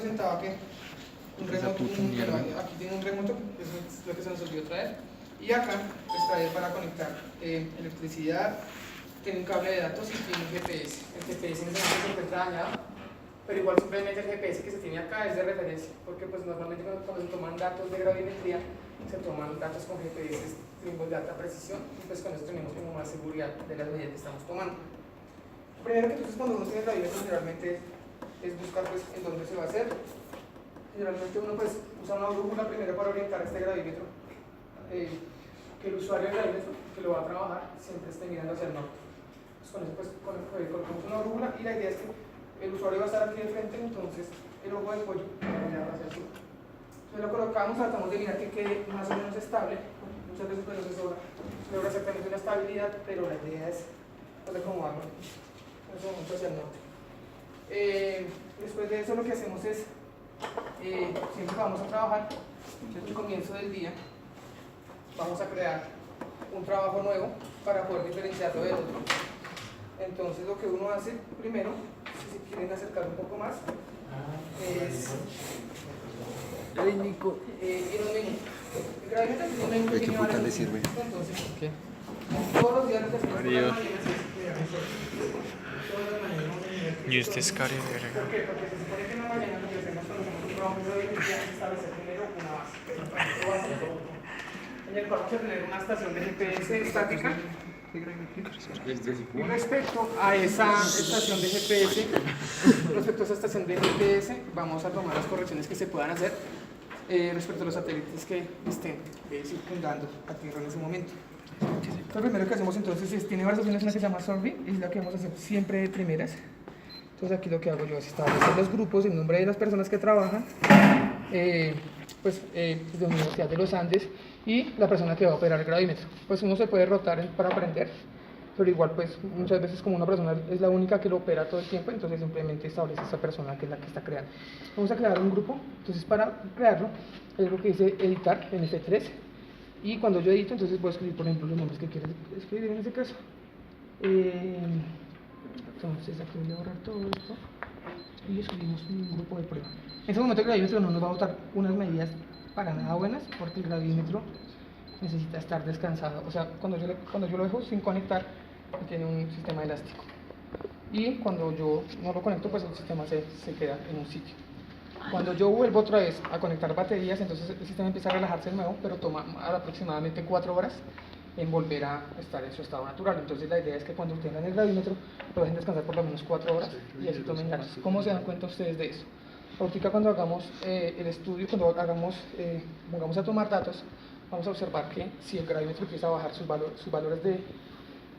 presentaba que un remoto, aquí tiene un remoto, eso es lo que se nos olvidó traer. Y acá, pues traer para conectar electricidad, tiene un cable de datos y tiene un GPS. El GPS en ese momento se encuentra dañado, pero igual simplemente el GPS que se tiene acá es de referencia, porque pues normalmente cuando se toman datos de gravimetría, se toman datos con GPS de alta precisión y pues con eso tenemos como más seguridad de las medidas que estamos tomando. Primero que entonces cuando uno tiene gravímetro generalmente es buscar pues en dónde se va a hacer. Generalmente uno pues usa una brújula primero para orientar este gravímetro. Que el usuario del gravímetro que lo va a trabajar siempre esté mirando hacia el norte. Pues con eso pues colocamos una brújula y la idea es que el usuario va a estar aquí de frente, entonces el ojo del pollo va a mirar hacia el sur. Entonces lo colocamos, tratamos de mirar que quede más o menos estable. Muchas veces pues no se logra exactamente una estabilidad, pero la idea es pues, acomodarlo en ese momento hacia el norte. Después de eso lo que hacemos es siempre vamos a trabajar desde el comienzo del día, vamos a crear un trabajo nuevo para poder diferenciarlo del otro. Entonces lo que uno hace primero, si se quieren acercar un poco más, es Ay, Nico. en un menú. El gravímetro tiene un menú que ¿De qué puta le sirve? Entonces, ¿Qué? todos los días lo que hacemos por las Mario. mañanas es todas las mañanas vamos a mirar Y usted es caro, ¿Por qué? Porque se supone que en la mañana lo que hacemos cuando hacemos un trabajo de gravimetría es establecer primero una base, que es un trabajo básico, en el cual vamos a tener una estación de GPS estática. Y respecto a esa estación de GPS, vamos a tomar las correcciones que se puedan hacer respecto a los satélites que estén circundando a Tierra en ese momento. Lo primero que hacemos entonces es, tiene varias opciones, una que se llama Survey, es la que vamos a hacer siempre de primeras. Entonces aquí lo que hago yo es establecer los grupos, el nombre de las personas que trabajan, de la Universidad de los Andes y la persona que va a operar el gravímetro. Pues uno se puede rotar para aprender, pero igual pues muchas veces como una persona es la única que lo opera todo el tiempo, entonces simplemente establece esa persona que es la que está creando. Vamos a crear un grupo, entonces para crearlo hay algo que dice editar en F3 y cuando yo edito entonces voy a escribir por ejemplo los nombres que quiero escribir en este caso. Entonces aquí voy a borrar todo esto y escribimos un grupo de prueba. En este momento el gravímetro no nos va a botar unas medidas para nada buenas porque el gravímetro necesita estar descansado. O sea, cuando yo lo dejo sin conectar, tiene un sistema elástico. Y cuando yo no lo conecto, pues el sistema se queda en un sitio. Cuando yo vuelvo otra vez a conectar baterías, entonces el sistema empieza a relajarse de nuevo, pero toma aproximadamente 4 horas en volver a estar en su estado natural. Entonces la idea es que cuando tengan el gravímetro lo dejen descansar por lo menos 4 horas y así tomen ganas. ¿Cómo se dan cuenta ustedes de eso? Ahorita cuando hagamos el estudio, cuando vamos a tomar datos, vamos a observar que si el gravímetro empieza a bajar sus valores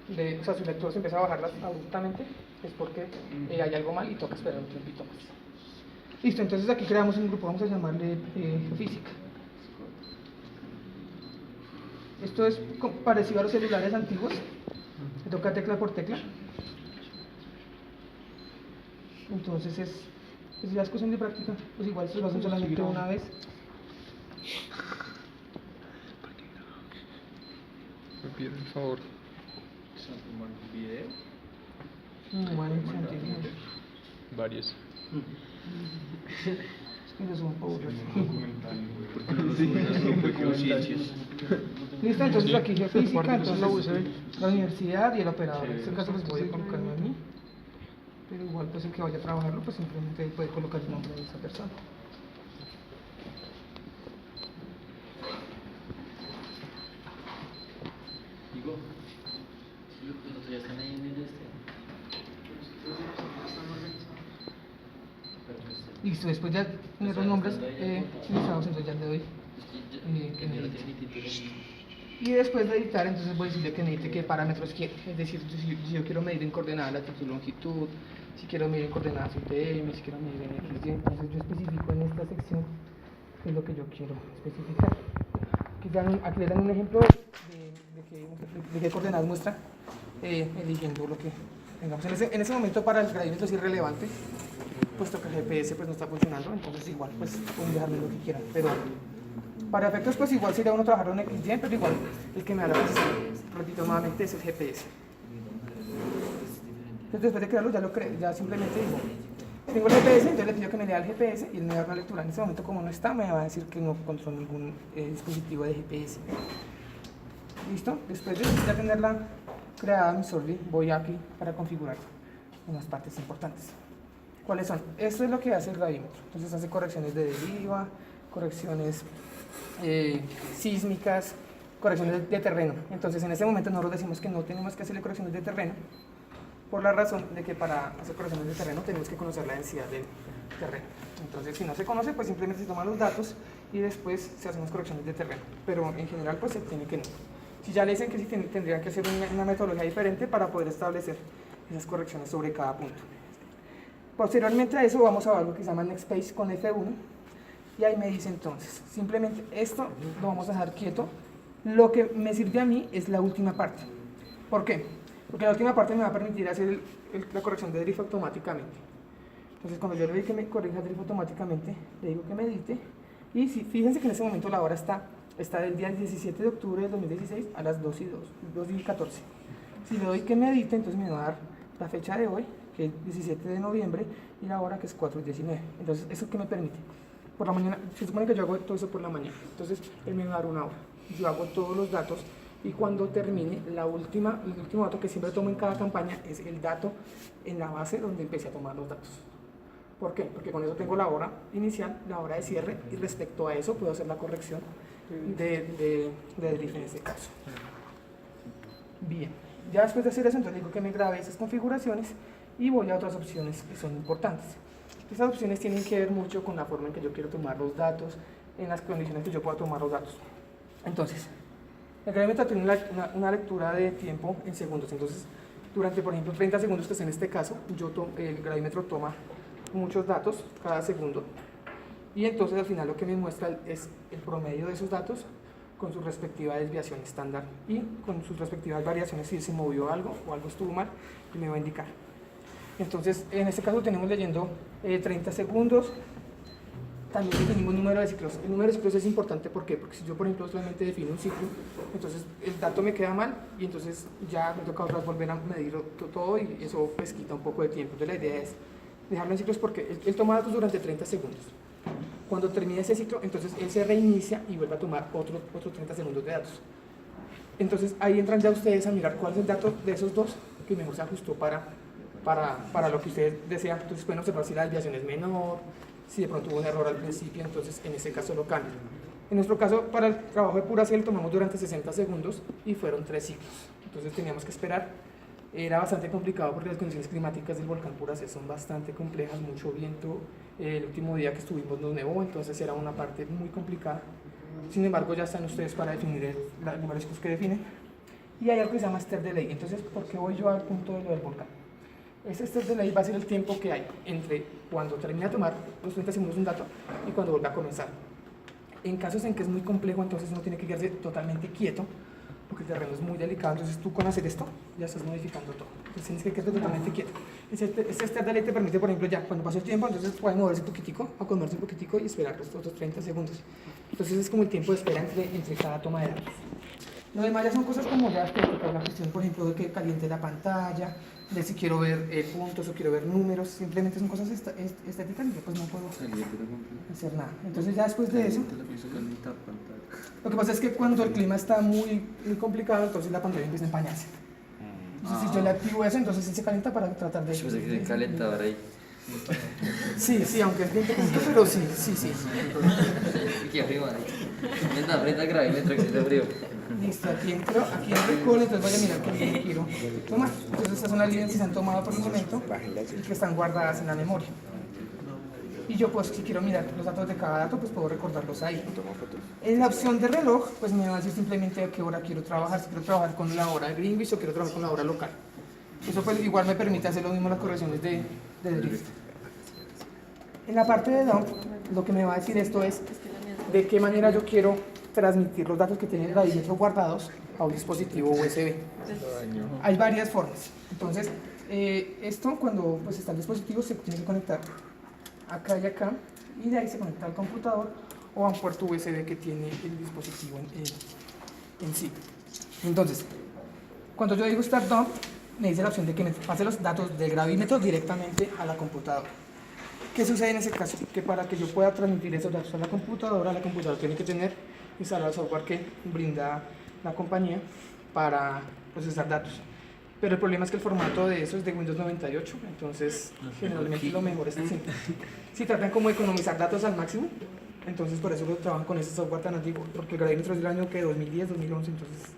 o sea, sus lecturas empieza a bajarlas abruptamente, es porque hay algo mal y toca esperar un tiempito más. Listo, entonces aquí creamos un grupo, vamos a llamarle física. Esto es parecido a los celulares antiguos, se toca tecla por tecla. Entonces es ya es cuestión de práctica, pues igual se lo hacen solamente una vez. Me pido el favor. Bueno, sentido. Varios. Es que no son pobres. Listo, entonces aquí ya física, entonces la universidad y el operador. En este caso pues voy a colocarme a mí, pero igual pues el que vaya a trabajarlo pues simplemente puede colocar el nombre de esa persona. Digo, los ya están ahí en el este. Listo, después ya tener los nombres utilizados, entonces ya le doy en edit. Y después de editar, entonces voy a decirle que necesite qué parámetros quiere. Es decir, si yo quiero medir en coordenada latitud, longitud, si quiero medir en coordenadas UTM, si quiero medir en XY, entonces yo especifico en esta sección qué es lo que yo quiero especificar. Aquí les dan un ejemplo de qué coordenadas muestra, eligiendo lo que tengamos. En ese momento para el gravímetro es irrelevante, puesto que el GPS pues no está funcionando, entonces igual pues pueden dejarme lo que quieran, pero para efectos pues igual sería uno trabajarlo en XY, pero igual el que me da la precisión, repito nuevamente, es el GPS. Entonces después de crearlo ya simplemente digo Tengo el GPS, entonces le pido que me lea el GPS y él me da una lectura. En este momento, como no está, me va a decir que no controlo ningún dispositivo de GPS. ¿Listo? Después de ya tenerla creada mi Solvi, voy aquí para configurar unas partes importantes. ¿Cuáles son? Esto es lo que hace el gravímetro. Entonces hace correcciones de deriva, correcciones sísmicas, correcciones de terreno. Entonces en ese momento nosotros decimos que no tenemos que hacerle correcciones de terreno, por la razón de que para hacer correcciones de terreno tenemos que conocer la densidad del terreno. Entonces si no se conoce, pues simplemente se toman los datos y después se hacen las correcciones de terreno. Pero en general pues se tiene que no. Si ya le dicen que sí tendrían que hacer una metodología diferente para poder establecer esas correcciones sobre cada punto. Posteriormente a eso vamos a algo que se llama Nextpage con F1 y ahí me dice entonces, simplemente esto lo vamos a dejar quieto. Lo que me sirve a mí es la última parte. ¿Por qué? Porque la última parte me va a permitir hacer la corrección de drift automáticamente. Entonces cuando yo le digo que me corrija el drift automáticamente, le digo que me edite y si, fíjense que en ese momento la hora está del día 17 de octubre del 2016 a las 2:14. Si le doy que me edite, entonces me va a dar la fecha de hoy, que es 17 de noviembre, y la hora que es 4:19. Entonces, ¿eso qué me permite? Por la mañana, se supone que yo hago todo eso por la mañana, entonces él me va a dar una hora. Yo hago todos los datos y cuando termine, el último dato que siempre tomo en cada campaña es el dato en la base donde empecé a tomar los datos. ¿Por qué? Porque con eso tengo la hora inicial, la hora de cierre, y respecto a eso puedo hacer la corrección de drift en este caso. Bien, ya después de hacer eso, entonces digo que me grabe esas configuraciones y voy a otras opciones que son importantes. Esas opciones tienen que ver mucho con la forma en que yo quiero tomar los datos, en las condiciones que yo pueda tomar los datos. Entonces, el gravímetro tiene una lectura de tiempo en segundos. Entonces, durante, por ejemplo, 30 segundos, que es en este caso, el gravímetro toma muchos datos cada segundo. Y entonces, al final, lo que me muestra es el promedio de esos datos con su respectiva desviación estándar y con sus respectivas variaciones, si se movió algo o algo estuvo mal, y me va a indicar. Entonces, en este caso tenemos leyendo 30 segundos. También definimos número de ciclos. El número de ciclos es importante, ¿por qué? Porque si yo, por ejemplo, solamente defino un ciclo, entonces el dato me queda mal y entonces ya me toca otra vez volver a medir todo y eso pues quita un poco de tiempo. Entonces la idea es dejarlo en ciclos porque él toma datos durante 30 segundos. Cuando termine ese ciclo, entonces él se reinicia y vuelve a tomar otros 30 segundos de datos. Entonces ahí entran ya ustedes a mirar cuál es el dato de esos dos que mejor se ajustó para lo que ustedes desean. Entonces pueden observar si la desviación es menor, si de pronto hubo un error al principio, entonces en ese caso lo cambian. En nuestro caso, para el trabajo de pura cielo tomamos durante 60 segundos y fueron 3 ciclos. Entonces teníamos que esperar. Era bastante complicado porque las condiciones climáticas del volcán Puracé son bastante complejas, mucho viento. El último día que estuvimos nos nevó, entonces era una parte muy complicada. Sin embargo, ya están ustedes para definir el número de ciclos que definen. Y hay algo que se llama step delay. Entonces, ¿por qué voy yo al punto de lo del volcán? Ese step delay va a ser el tiempo que hay entre cuando termina de tomar los 30 segundos un dato y cuando vuelve a comenzar. En casos en que es muy complejo, entonces uno tiene que quedarse totalmente quieto, porque el terreno es muy delicado, entonces tú con hacer esto ya estás modificando todo. Entonces tienes que quedarte totalmente quieto. Este step delay te permite, por ejemplo, ya cuando pasa el tiempo, entonces puedes moverse un poquitico, acomodarse un poquitico y esperar los otros 30 segundos. Entonces es como el tiempo de espera entre cada toma de datos. Lo demás ya son cosas como ya estéticas, la cuestión, por ejemplo, de que caliente la pantalla, de si quiero ver puntos o quiero ver números, simplemente son cosas estéticas y yo pues no puedo hacer nada. Entonces ya después de eso, lo que pasa es que cuando el clima está muy complicado, entonces la pantalla empieza a empañarse. Entonces si yo le activo eso, entonces él se calienta para tratar de... Yo pensé que se calentador ahí. Sí, aunque es bien pequeñito, pero sí. Aquí arriba, aprenda el gravímetro que se te frío. Listo, aquí entro, aquí en recall, entonces voy a mirar qué quiero tomar. Entonces estas son las líneas que se han tomado por el momento y que están guardadas en la memoria. Y yo pues si quiero mirar los datos de cada dato, pues puedo recordarlos ahí. En la opción de reloj, pues me va a decir simplemente a qué hora quiero trabajar, si quiero trabajar con la hora de Greenwich o quiero trabajar con la hora local. Eso pues igual me permite hacer lo mismo las correcciones de drift. En la parte de dump, lo que me va a decir esto es de qué manera yo quiero transmitir los datos que tiene el gravímetro guardados a un dispositivo USB. Hay varias formas. Entonces, esto cuando pues, está el dispositivo se tiene que conectar acá y acá, y de ahí se conecta al computador o a un puerto USB que tiene el dispositivo en sí. Entonces, cuando yo digo Start Dump, me dice la opción de que me pase los datos del gravímetro directamente a la computadora. ¿Qué sucede en ese caso? Que para que yo pueda transmitir esos datos a la computadora tiene que tener instalado el software que brinda la compañía para procesar datos. Pero el problema es que el formato de eso es de Windows 98, entonces generalmente lo mejor es así. Si tratan como de economizar datos al máximo, entonces por eso lo trabajan con ese software tan antiguo, porque el Gravimetro es del año que 2010, 2011, entonces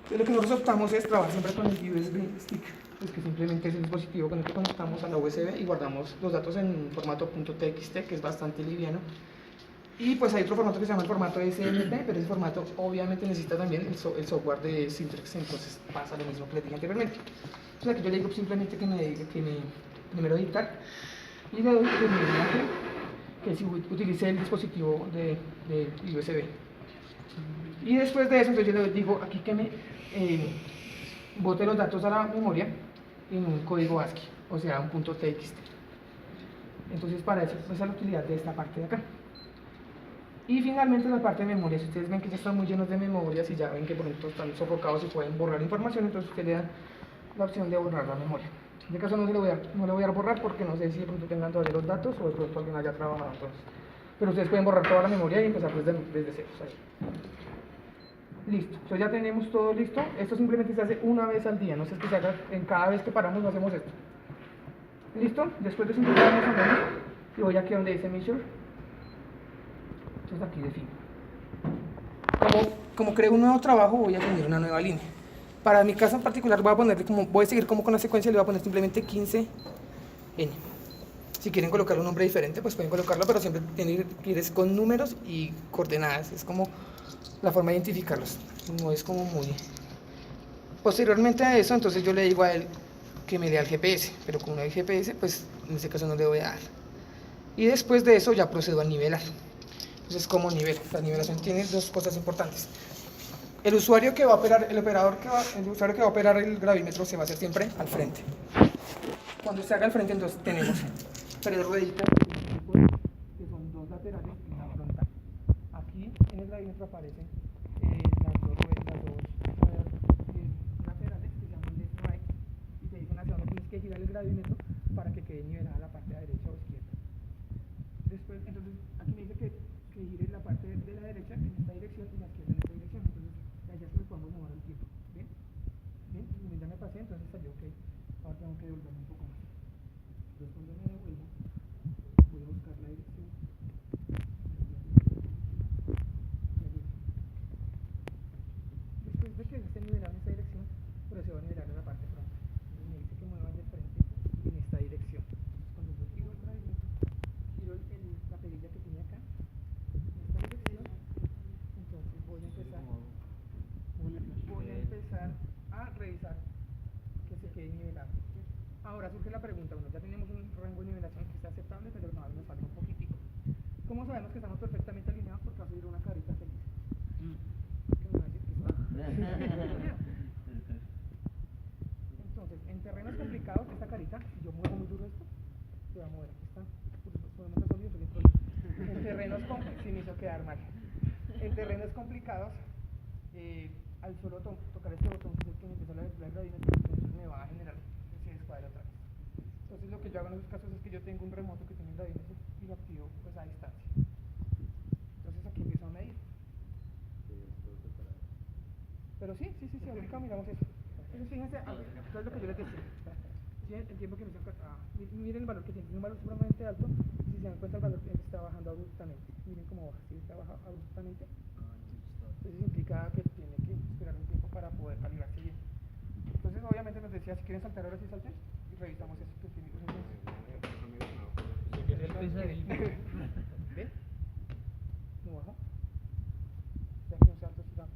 lo que nosotros optamos es trabajar siempre con el USB stick, pues que simplemente es el dispositivo con el que conectamos a la USB y guardamos los datos en formato .txt, que es bastante liviano. Y pues hay otro formato que se llama el formato SMP, pero ese formato obviamente necesita también el software de Syntrex, entonces pasa lo mismo que les dije anteriormente. O sea que yo le digo simplemente que me diga que me primero dictar y le doy que si utilice el dispositivo de USB. Y después de eso, entonces yo le digo aquí que me bote los datos a la memoria en un código ASCII, o sea, un .txt. Entonces para eso, esa es la utilidad de esta parte de acá. Y finalmente la parte de memoria, si ustedes ven que ya están muy llenos de memorias y ya ven que por ejemplo están sofocados y pueden borrar información, entonces usted le da la opción de borrar la memoria. En este caso no le voy a borrar porque no sé si de pronto tengan todavía los datos o de pronto alguien haya trabajado entonces. Pero ustedes pueden borrar toda la memoria y empezar desde cero. Listo, entonces ya tenemos todo listo. Esto simplemente se hace una vez al día, no sé si se haga en cada vez que paramos, no hacemos esto. Listo, después de simplificar más o menos, y voy aquí donde dice Measure. Entonces aquí defino. Como creo un nuevo trabajo, voy a añadir una nueva línea. Para mi caso en particular voy a ponerle voy a seguir como con la secuencia, le voy a poner simplemente 15N. Si quieren colocar un nombre diferente, pues pueden colocarlo, pero siempre tiene que ir con números y coordenadas. Es como la forma de identificarlos. No es como muy... Posteriormente a eso, entonces yo le digo a él que me dé al GPS, pero como no hay GPS, pues en este caso no le voy a dar. Y después de eso ya procedo a nivelar. Entonces, como nivel, la nivelación tiene dos cosas importantes. El usuario que va a operar, el usuario que va a operar el gravímetro se va a hacer siempre al frente. Cuando se haga al frente, entonces tenemos 3 rueditas que son 2 laterales y una frontal. Aquí en el gravímetro aparecen las dos laterales que se llaman left right y te dicen hacia dónde tienes que girar el gravímetro para que quede nivelada la parte derecha o izquierda. Después, entonces, aquí me dice que gire la parte de la derecha en esta dirección y la izquierda en esta dirección. Entonces, allá se lo podemos mover el tiempo. ¿Bien? ¿Bien? Y ya me pasé, entonces salió ok. Ahora tengo que devolverme un poco más. Entonces, cuando me devuelvo, voy a buscar la dirección. Después de que esté nivelado en esta dirección, procedo a nivelar en la parte frontal. Entonces, me dice que mueva de frente en esta dirección. Entonces, cuando yo giro el gravímetro, giro la perilla que tiene acá en esta dirección, entonces voy a empezar a revisar que se quede nivelado. Ahora surge la pregunta, bueno, ya tenemos un rango de nivelación que está aceptable, pero no, nos falta un poquitico. ¿Cómo sabemos que estamos perfectamente alineados? Porque va a subir una carita feliz. ¿Qué me va a decir que está? Entonces, en terrenos complicados, esta carita, si yo muevo muy duro esto, se va a mover. Aquí está. En terrenos complicados, sí me hizo quedar mal. En terrenos complicados, al solo tocar este botón, que es el que me empieza a la gravímetro, entonces me va a generar que se descuadre otra vez. Entonces lo que yo hago en esos casos es que yo tengo un remoto que tiene el gravímetro y lo activo pues a distancia. Entonces aquí empiezo a medir. Pero sí, ahorita miramos eso. Entonces fíjense, esto es lo que yo les decía. El tiempo que me hizo miren el valor que tiene, tiene un valor supremamente alto y si se dan cuenta el valor que está bajando abruptamente. Miren cómo baja, si está baja abruptamente. Eso implica que tiene que esperar un tiempo para poder calibrarse bien. Entonces obviamente nos decía, si quieren saltar ahora sí salten y revisamos eso que tiene. ¿Ven? ¿No bajó? O sea que un salto sí va.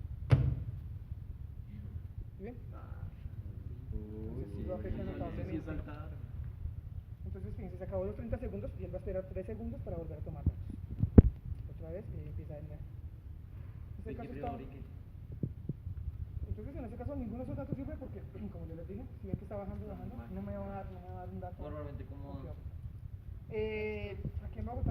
¿Sí ven? Entonces sí lo afecta notablemente. Entonces fíjense, se acabó los 30 segundos y él va a esperar 3 segundos para volver a tomar datos. Otra vez empieza él. Entonces en este caso ninguno de esos datos sirve porque, como yo les dije, si ven que está bajando, no me va a dar un dato. Normalmente como... Aquí en Bogotá